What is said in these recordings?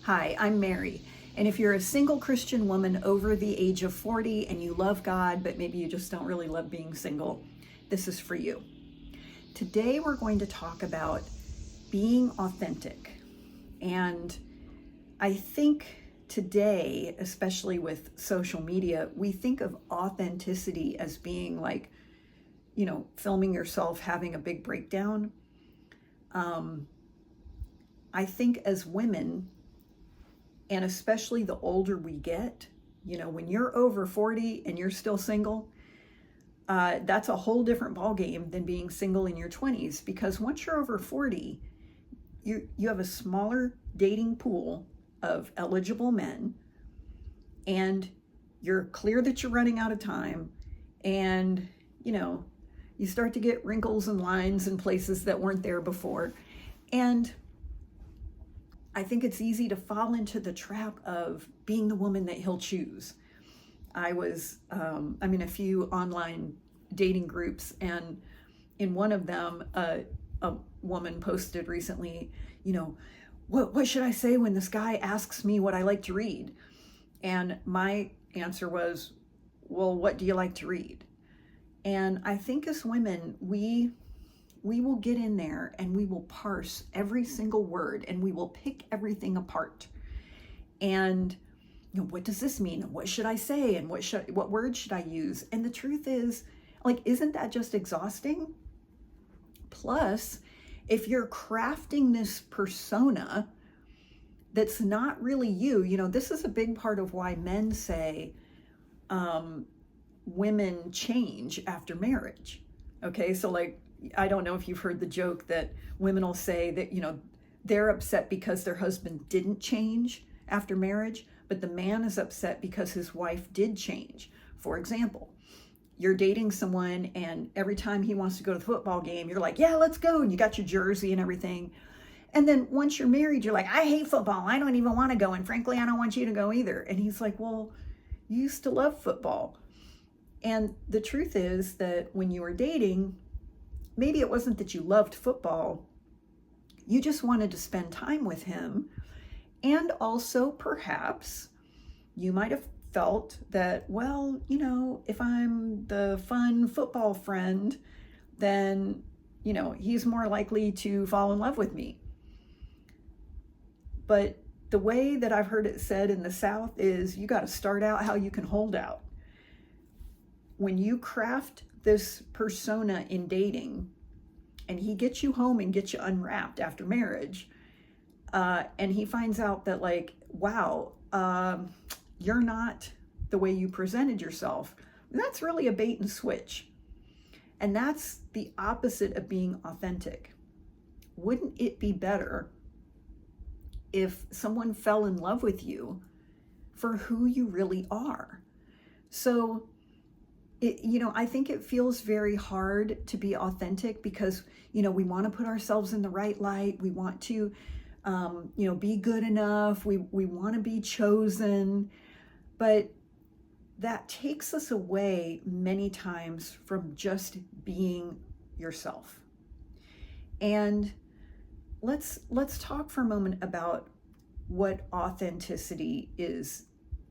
Hi, I'm Mary, and if you're a single Christian woman over the age of 40 and you love God, but maybe you just don't really love being single, this is for you. Today we're going to talk about being authentic. And I think today, especially with social media, we think of authenticity as being like, filming yourself having a big breakdown. I think as women, and especially the older we get, when you're over 40 and you're still single, that's a whole different ballgame than being single in your 20s. Because once you're over 40, you have a smaller dating pool of eligible men, and you're clear that you're running out of time, and you start to get wrinkles and lines in places that weren't there before. And I think it's easy to fall into the trap of being the woman that he'll choose. I'm in a few online dating groups, and in one of them, a woman posted recently, what should I say when this guy asks me what I like to read? And my answer was, well, what do you like to read? And I think as women, we will get in there and we will parse every single word and we will pick everything apart. And what does this mean? What should I say? And what words should I use? And the truth is, isn't that just exhausting? Plus, if you're crafting this persona that's not really you, this is a big part of why men say women change after marriage. Okay, so I don't know if you've heard the joke that women will say that, they're upset because their husband didn't change after marriage, but the man is upset because his wife did change. For example, you're dating someone and every time he wants to go to the football game, you're like, yeah, let's go. And you got your jersey and everything. And then once you're married, you're like, I hate football. I don't even want to go. And frankly, I don't want you to go either. And he's like, well, you used to love football. And the truth is that when you were dating, maybe it wasn't that you loved football, you just wanted to spend time with him. And also perhaps you might have felt that, well, if I'm the fun football friend, then, he's more likely to fall in love with me. But the way that I've heard it said in the South is you got to start out how you can hold out. When you craft this persona in dating, and he gets you home and gets you unwrapped after marriage, and he finds out that wow, you're not the way you presented yourself, that's really a bait and switch. And that's the opposite of being authentic. Wouldn't it be better if someone fell in love with you for who you really are? So I think it feels very hard to be authentic because, we want to put ourselves in the right light. We want to, be good enough. We want to be chosen. But that takes us away many times from just being yourself. And let's talk for a moment about what authenticity is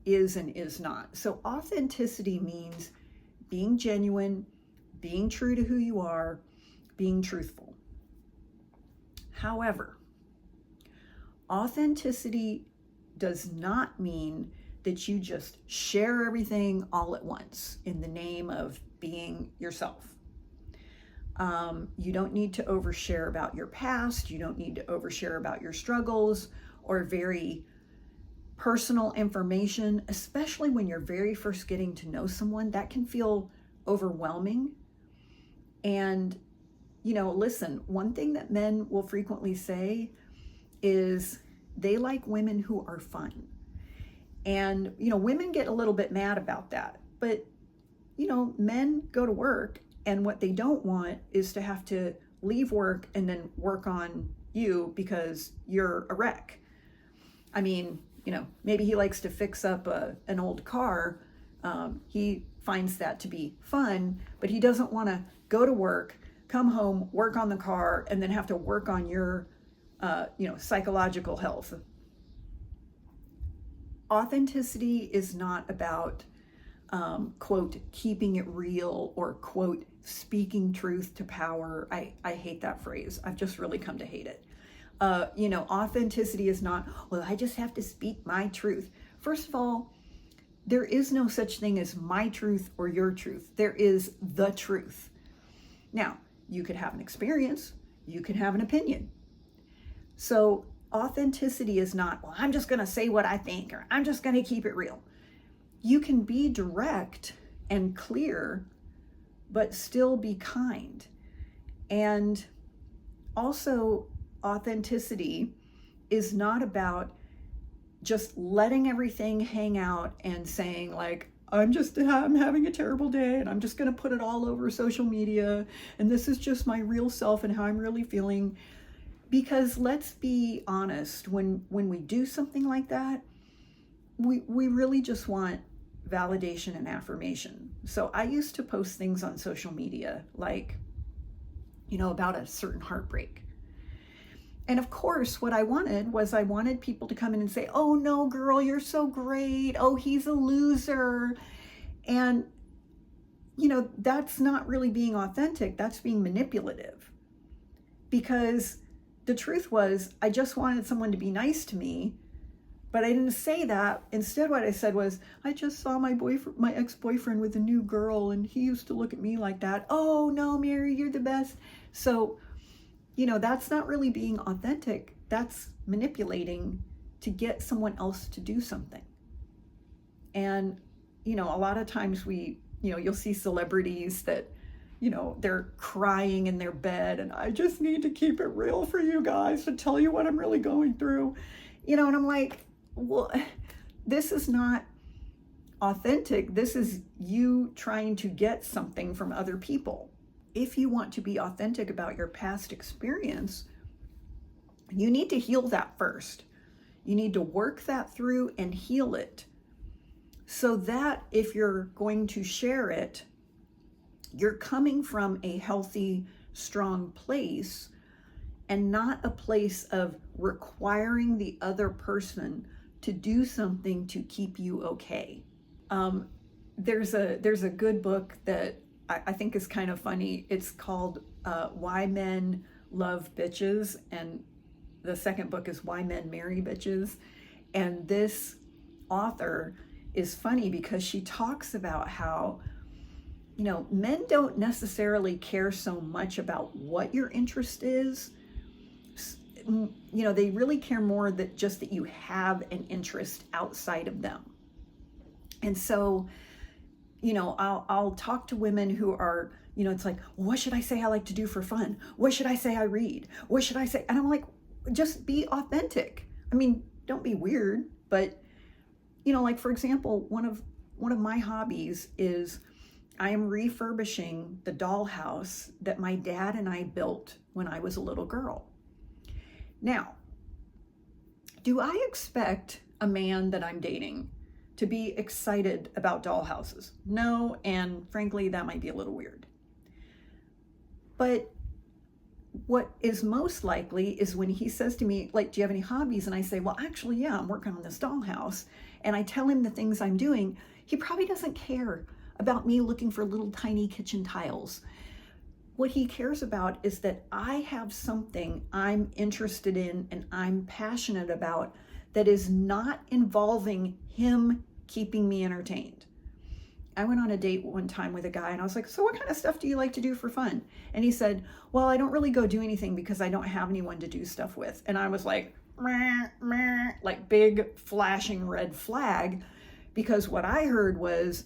and is not. So authenticity means being genuine, being true to who you are, being truthful. However, authenticity does not mean that you just share everything all at once in the name of being yourself. You don't need to overshare about your past. You don't need to overshare about your struggles or very personal information, especially when you're very first getting to know someone. That can feel overwhelming. And, listen, one thing that men will frequently say is they like women who are fun. And, women get a little bit mad about that. But, men go to work, and what they don't want is to have to leave work and then work on you because you're a wreck. I mean, maybe he likes to fix up an old car. He finds that to be fun, but he doesn't want to go to work, come home, work on the car, and then have to work on your, psychological health. Authenticity is not about, quote, keeping it real or, quote, speaking truth to power. I hate that phrase. I've just really come to hate it. Authenticity is not, well, I just have to speak my truth. First of all, there is no such thing as my truth or your truth. There is the truth. Now, you could have an experience, you can have an opinion. So authenticity is not, well, I'm just going to say what I think, or I'm just going to keep it real. You can be direct and clear, but still be kind. And also, authenticity is not about just letting everything hang out and saying like, I'm having a terrible day and I'm just going to put it all over social media and this is just my real self and how I'm really feeling. Because let's be honest, when we do something like that, we really just want validation and affirmation. So I used to post things on social media like, about a certain heartbreak. And of course, what I wanted people to come in and say, oh no, girl, you're so great. Oh, he's a loser. And, that's not really being authentic. That's being manipulative. Because the truth was, I just wanted someone to be nice to me, but I didn't say that. Instead, what I said was, I just saw my ex-boyfriend with a new girl, and he used to look at me like that. Oh no, Mary, you're the best. So, that's not really being authentic. That's manipulating to get someone else to do something. And, a lot of times you'll see celebrities that, they're crying in their bed and I just need to keep it real for you guys to tell you what I'm really going through. And I'm like, well, this is not authentic. This is you trying to get something from other people. If you want to be authentic about your past experience, you need to heal that first. You need to work that through and heal it so that if you're going to share it, you're coming from a healthy, strong place and not a place of requiring the other person to do something to keep you okay. There's a good book that I think is kind of funny. It's called Why Men Love Bitches, and the second book is Why Men Marry Bitches. And this author is funny because she talks about how, men don't necessarily care so much about what your interest is. They really care more that you have an interest outside of them. And so, I'll talk to women who are, it's like, well, what should I say I like to do for fun? What should I say I read? What should I say? And I'm like, just be authentic. I mean, don't be weird, but, like, for example, one of my hobbies is I am refurbishing the dollhouse that my dad and I built when I was a little girl. Now, do I expect a man that I'm dating to be excited about dollhouses? No, and frankly, that might be a little weird. But what is most likely is when he says to me, like, do you have any hobbies? And I say, well, actually, yeah, I'm working on this dollhouse. And I tell him the things I'm doing. He probably doesn't care about me looking for little tiny kitchen tiles. What he cares about is that I have something I'm interested in and I'm passionate about that is not involving him keeping me entertained. I went on a date one time with a guy and I was like, so what kind of stuff do you like to do for fun? And he said, well, I don't really go do anything because I don't have anyone to do stuff with. And I was like, meh, meh, like big flashing red flag, because what I heard was,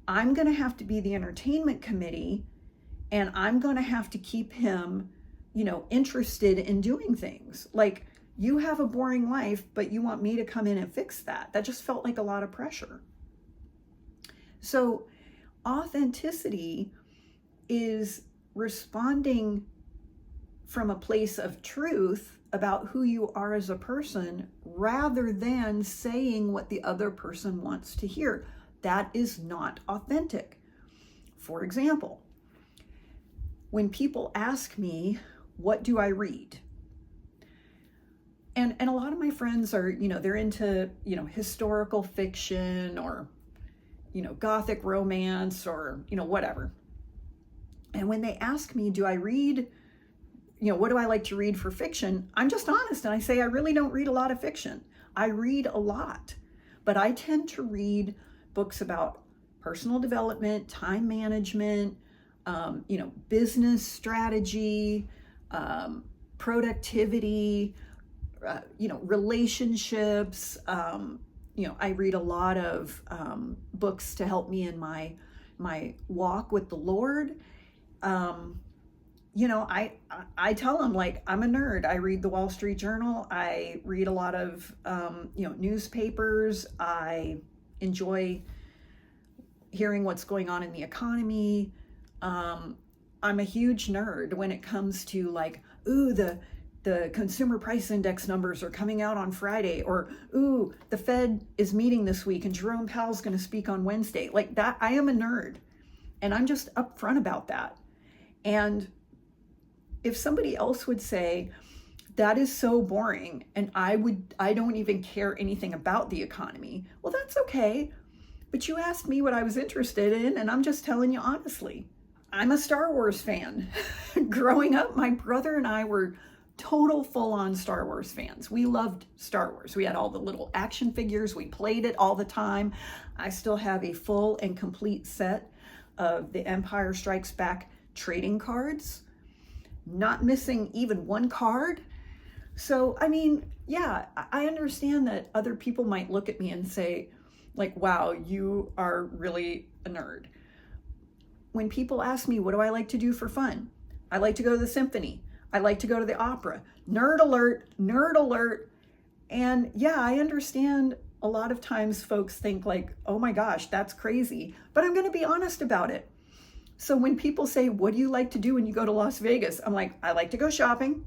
I'm going to have to be the entertainment committee and I'm going to have to keep him, interested in doing things. Like, you have a boring life, but you want me to come in and fix that. That just felt like a lot of pressure. So authenticity is responding from a place of truth about who you are as a person rather than saying what the other person wants to hear. That is not authentic. For example, when people ask me, what do I read? And a lot of my friends are, they're into, historical fiction or, gothic romance or, whatever. And when they ask me, do I read, what do I like to read for fiction? I'm just honest and I say, I really don't read a lot of fiction. I read a lot, but I tend to read books about personal development, time management, business strategy, productivity, relationships. I read a lot of books to help me in my walk with the Lord. I tell them, like, I'm a nerd. I read the Wall Street Journal. I read a lot of, newspapers. I enjoy hearing what's going on in the economy. I'm a huge nerd when it comes to, like, ooh, the consumer price index numbers are coming out on Friday, or ooh, the Fed is meeting this week and Jerome Powell's going to speak on Wednesday. Like that, I am a nerd, and I'm just upfront about that. And if somebody else would say, that is so boring, and I don't even care anything about the economy, well, that's okay. But you asked me what I was interested in, and I'm just telling you honestly. I'm a Star Wars fan. Growing up, my brother and I were total full-on Star Wars fans. We loved Star Wars. We had all the little action figures. We played it all the time. I still have a full and complete set of the Empire Strikes Back trading cards, not missing even one card. So, I mean, yeah, I understand that other people might look at me and say, like, wow, you are really a nerd. When people ask me, what do I like to do for fun? I like to go to the symphony. I like to go to the opera. Nerd alert, nerd alert. And yeah, I understand a lot of times folks think like, oh my gosh, that's crazy. But I'm going to be honest about it. So when people say, what do you like to do when you go to Las Vegas? I'm like, I like to go shopping.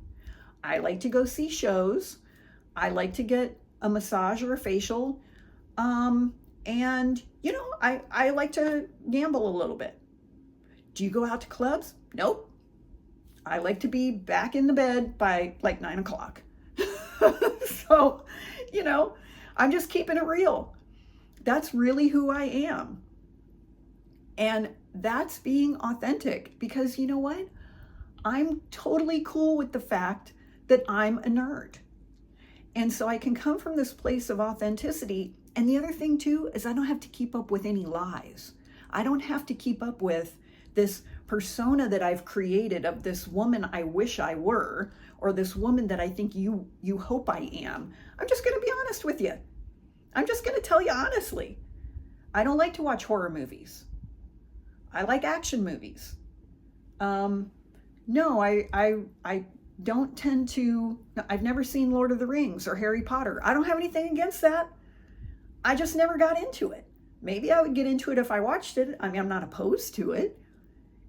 I like to go see shows. I like to get a massage or a facial. And, I like to gamble a little bit. Do you go out to clubs? Nope. I like to be back in the bed by like 9 o'clock. So, I'm just keeping it real. That's really who I am. And that's being authentic, because you know what? I'm totally cool with the fact that I'm a nerd. And so I can come from this place of authenticity. And the other thing too is I don't have to keep up with any lies. I don't have to keep up with this persona that I've created of this woman I wish I were, or this woman that I think you hope I am. I'm just going to be honest with you. I'm just going to tell you honestly. I don't like to watch horror movies. I like action movies. No, I don't tend to. I've never seen Lord of the Rings or Harry Potter. I don't have anything against that. I just never got into it. Maybe I would get into it if I watched it. I mean, I'm not opposed to it.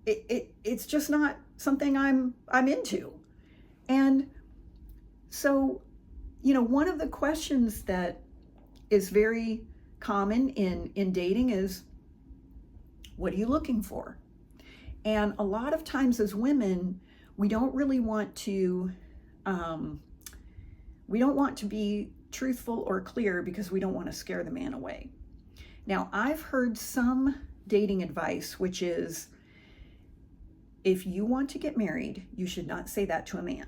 It's just not something I'm into. And so, one of the questions that is very common in dating is, what are you looking for? And a lot of times as women, we don't really want to, be truthful or clear because we don't want to scare the man away. Now, I've heard some dating advice, which is, if you want to get married, you should not say that to a man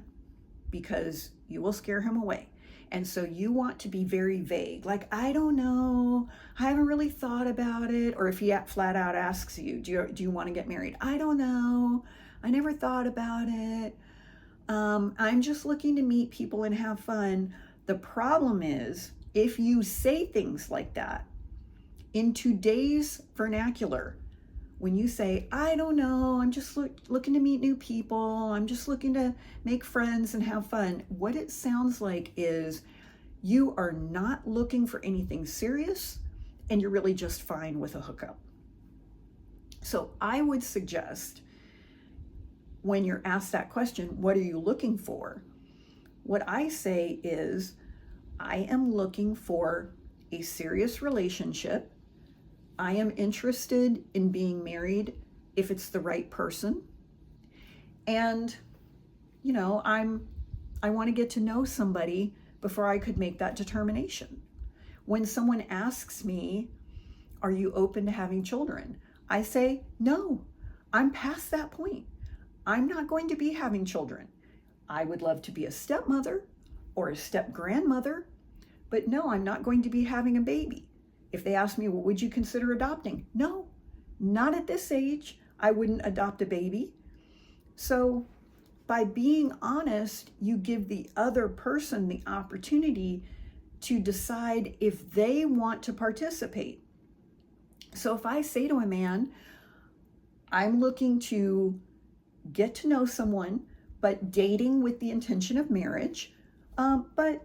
because you will scare him away. And so you want to be very vague, like, I don't know, I haven't really thought about it. Or if he flat out asks you, do you want to get married? I don't know, I never thought about it. I'm just looking to meet people and have fun. The problem is, if you say things like that in today's vernacular, when you say, I don't know, I'm just looking to meet new people, I'm just looking to make friends and have fun, what it sounds like is you are not looking for anything serious and you're really just fine with a hookup. So I would suggest, when you're asked that question, what are you looking for? What I say is, I am looking for a serious relationship. I am interested in being married if it's the right person. And, I want to get to know somebody before I could make that determination. When someone asks me, are you open to having children? I say, no, I'm past that point. I'm not going to be having children. I would love to be a stepmother or a step-grandmother, but no, I'm not going to be having a baby. If they ask me, well, would you consider adopting? No, not at this age. I wouldn't adopt a baby. So by being honest, you give the other person the opportunity to decide if they want to participate. So if I say to a man, I'm looking to get to know someone, but dating with the intention of marriage, but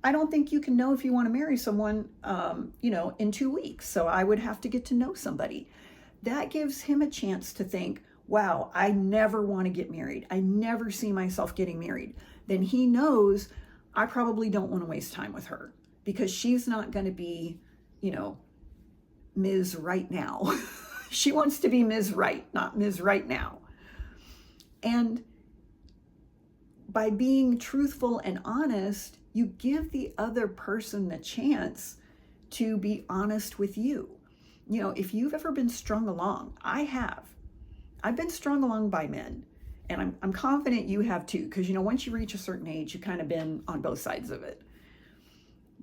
I don't think you can know if you want to marry someone, in 2 weeks. So I would have to get to know somebody. That gives him a chance to think, wow, I never want to get married. I never see myself getting married. Then he knows I probably don't want to waste time with her because she's not going to be, Ms. Right Now. She wants to be Ms. Right, not Ms. Right Now. And by being truthful and honest, you give the other person the chance to be honest with you. If you've ever been strung along, I have. I've been strung along by men, and I'm confident you have too, because once you reach a certain age, you've kind of been on both sides of it.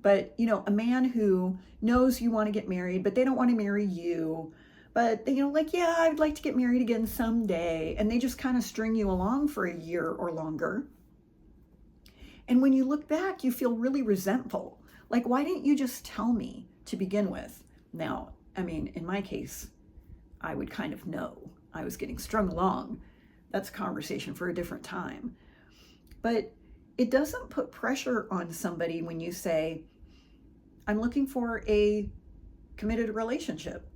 But a man who knows you want to get married, but they don't want to marry you, but they, yeah, I'd like to get married again someday, and they just kind of string you along for a year or longer. And when you look back, you feel really resentful. Like, why didn't you just tell me to begin with? Now, in my case, I would kind of know. I was getting strung along. That's a conversation for a different time. But it doesn't put pressure on somebody when you say, I'm looking for a committed relationship.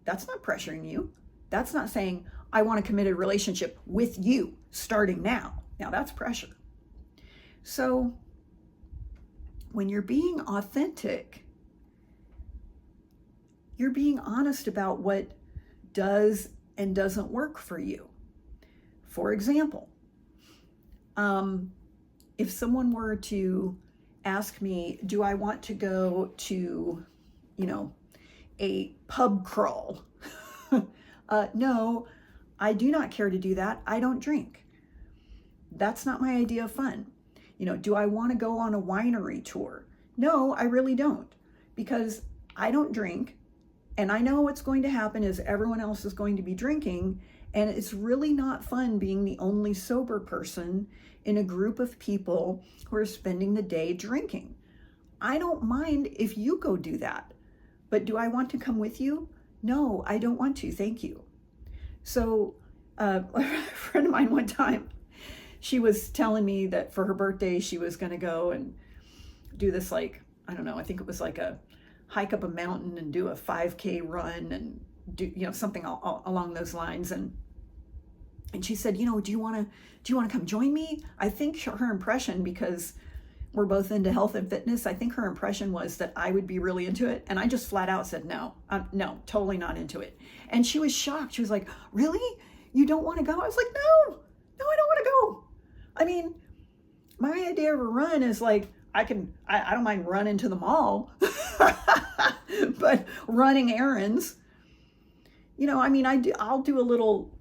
That's not pressuring you. That's not saying, I want a committed relationship with you starting now. Now that's pressure. So when you're being authentic, you're being honest about what does and doesn't work for you. For example, if someone were to ask me, do I want to go to, a pub crawl? No, I do not care to do that. I don't drink. That's not my idea of fun. Do I want to go on a winery tour? No, I really don't, because I don't drink. And I know what's going to happen is everyone else is going to be drinking, and it's really not fun being the only sober person in a group of people who are spending the day drinking. I don't mind if you go do that, but do I want to come with you? No, I don't want to, thank you. So a friend of mine one time, she was telling me that for her birthday, she was going to go and do this, I think it was like a hike up a mountain and do a 5K run and do, something along those lines. And she said, do you want to come join me? I think her impression, because we're both into health and fitness, I think her impression was that I would be really into it. And I just flat out said, no, totally not into it. And she was shocked. She was like, really? You don't want to go? I was like, no, I don't want to go. My idea of a run is I don't mind running to the mall, but running errands, I'll do a little,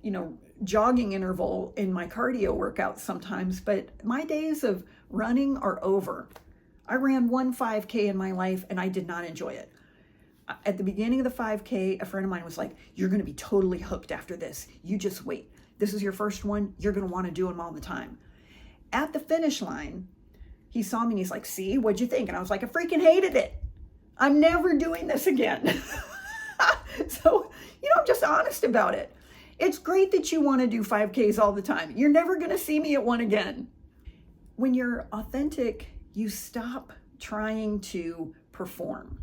jogging interval in my cardio workout sometimes, but my days of running are over. I ran one 5K in my life and I did not enjoy it. At the beginning of the 5K, a friend of mine was like, you're going to be totally hooked after this. You just wait. This is your first one. You're going to want to do them all the time. At the finish line, he saw me and he's like, see, what'd you think? And I was like, I freaking hated it. I'm never doing this again. So, I'm just honest about it. It's great that you want to do 5Ks all the time. You're never going to see me at one again. When you're authentic, you stop trying to perform.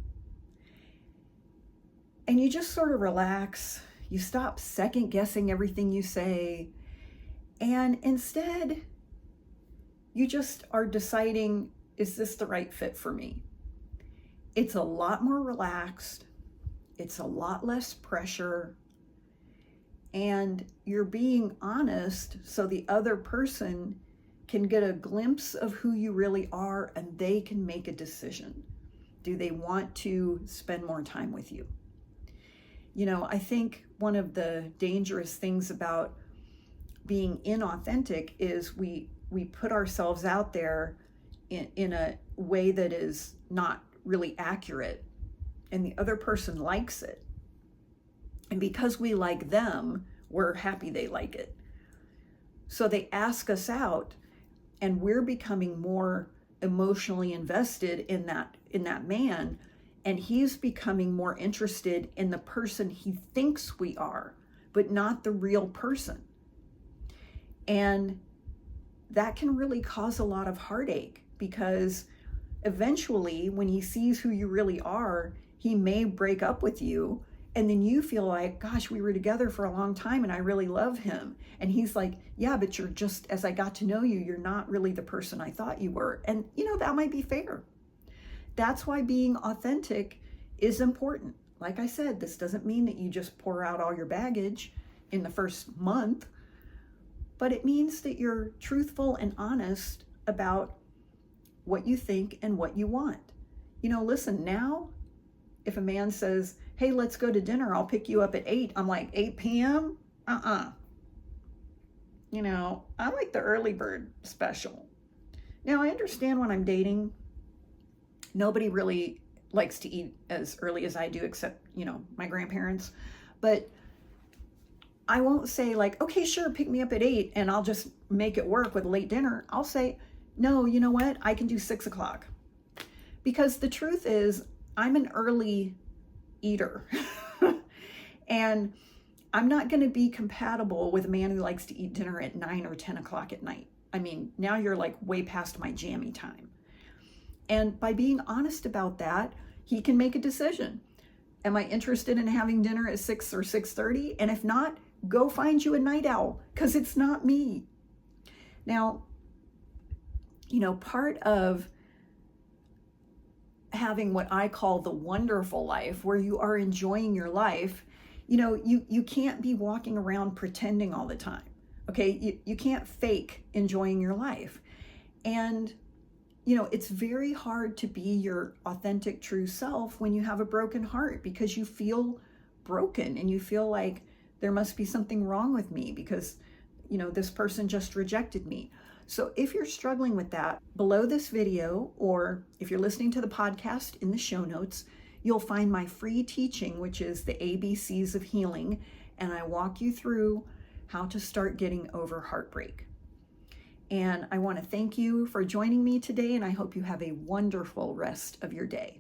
And you just sort of relax. You stop second guessing everything you say. And instead, you just are deciding, is this the right fit for me? It's a lot more relaxed. It's a lot less pressure. And you're being honest so the other person can get a glimpse of who you really are, and they can make a decision. Do they want to spend more time with you? I think one of the dangerous things about being inauthentic is we put ourselves out there in a way that is not really accurate, and the other person likes it. And because we like them, we're happy they like it. So they ask us out, and we're becoming more emotionally invested in that man, and he's becoming more interested in the person he thinks we are, but not the real person. And that can really cause a lot of heartache, because eventually when he sees who you really are, he may break up with you, and then you feel like, gosh, we were together for a long time and I really love him. And he's like, yeah, but you're just, as I got to know you, you're not really the person I thought you were. And that might be fair. That's why being authentic is important. Like I said, this doesn't mean that you just pour out all your baggage in the first month, but it means that you're truthful and honest about what you think and what you want. Listen, now, if a man says, hey, let's go to dinner, I'll pick you up at 8, I'm like, 8 p.m.? I like the early bird special. Now, I understand when I'm dating, nobody really likes to eat as early as I do, except, my grandparents. But I won't say like, okay, sure, pick me up at 8 and I'll just make it work with a late dinner. I'll say, no, you know what? I can do 6 o'clock. Because the truth is, I'm an early eater. And I'm not going to be compatible with a man who likes to eat dinner at 9 or 10 o'clock at night. I mean, now you're like way past my jammy time. And by being honest about that, he can make a decision. Am I interested in having dinner at 6 or 6:30? And if not, go find you a night owl, because it's not me. Now, part of having what I call the wonderful life, where you are enjoying your life, you can't be walking around pretending all the time. Okay, you can't fake enjoying your life. And it's very hard to be your authentic, true self when you have a broken heart, because you feel broken and you feel like there must be something wrong with me because, this person just rejected me. So if you're struggling with that, below this video, or if you're listening to the podcast, in the show notes, you'll find my free teaching, which is the ABCs of healing. And I walk you through how to start getting over heartbreak. And I want to thank you for joining me today, and I hope you have a wonderful rest of your day.